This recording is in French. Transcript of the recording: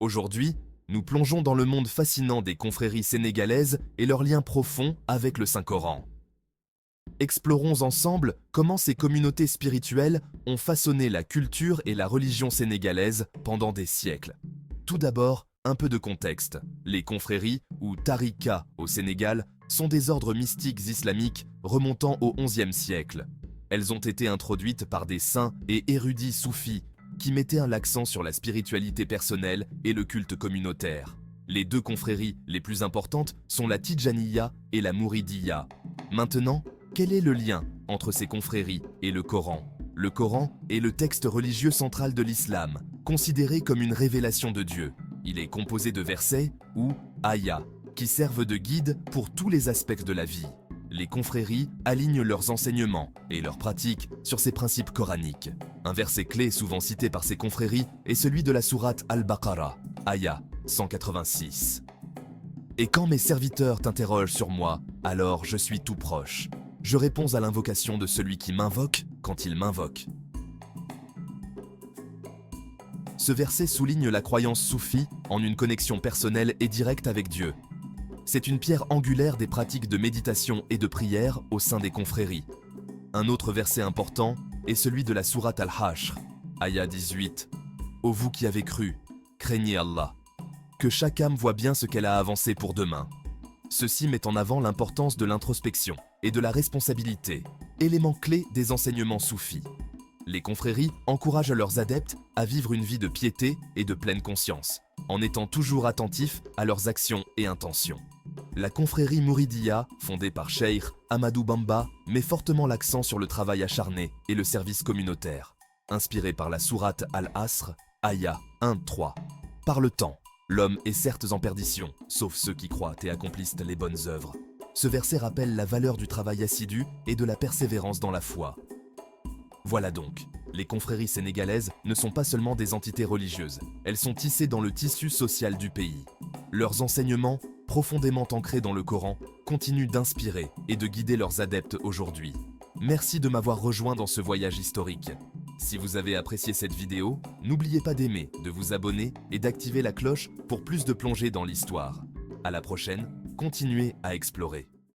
Aujourd'hui, nous plongeons dans le monde fascinant des confréries sénégalaises et leurs liens profonds avec le Saint-Coran. Explorons ensemble comment ces communautés spirituelles ont façonné la culture et la religion sénégalaise pendant des siècles. Tout d'abord, un peu de contexte. Les confréries, ou tariqa au Sénégal, sont des ordres mystiques islamiques remontant au XIe siècle. Elles ont été introduites par des saints et érudits soufis qui mettaient l'accent sur la spiritualité personnelle et le culte communautaire. Les deux confréries les plus importantes sont la Tidjaniya et la Mouridiya. Maintenant, quel est le lien entre ces confréries et le Coran? Le Coran est le texte religieux central de l'islam, considéré comme une révélation de Dieu. Il est composé de versets, ou ayats, qui servent de guide pour tous les aspects de la vie. Les confréries alignent leurs enseignements et leurs pratiques sur ces principes coraniques. Un verset clé souvent cité par ces confréries est celui de la sourate Al-Baqarah, ayah 186. Et quand mes serviteurs t'interrogent sur moi, alors je suis tout proche. Je réponds à l'invocation de celui qui m'invoque quand il m'invoque. Ce verset souligne la croyance soufie en une connexion personnelle et directe avec Dieu. C'est une pierre angulaire des pratiques de méditation et de prière au sein des confréries. Un autre verset important est celui de la sourate Al-Hashr, ayah 18. « Ô vous qui avez cru, craignez Allah. Que chaque âme voit bien ce qu'elle a avancé pour demain. » Ceci met en avant l'importance de l'introspection et de la responsabilité, élément clé des enseignements soufis. Les confréries encouragent leurs adeptes à vivre une vie de piété et de pleine conscience, en étant toujours attentifs à leurs actions et intentions. La confrérie Mouridiya, fondée par Cheikh Ahmadou Bamba, met fortement l'accent sur le travail acharné et le service communautaire, inspiré par la sourate Al-Asr, ayah 1-3. Par le temps, l'homme est certes en perdition, sauf ceux qui croient et accomplissent les bonnes œuvres. Ce verset rappelle la valeur du travail assidu et de la persévérance dans la foi. Voilà donc, les confréries sénégalaises ne sont pas seulement des entités religieuses, elles sont tissées dans le tissu social du pays. Leurs enseignements, profondément ancrés dans le Coran, continuent d'inspirer et de guider leurs adeptes aujourd'hui. Merci de m'avoir rejoint dans ce voyage historique. Si vous avez apprécié cette vidéo, n'oubliez pas d'aimer, de vous abonner et d'activer la cloche pour plus de plongées dans l'histoire. À la prochaine, continuez à explorer.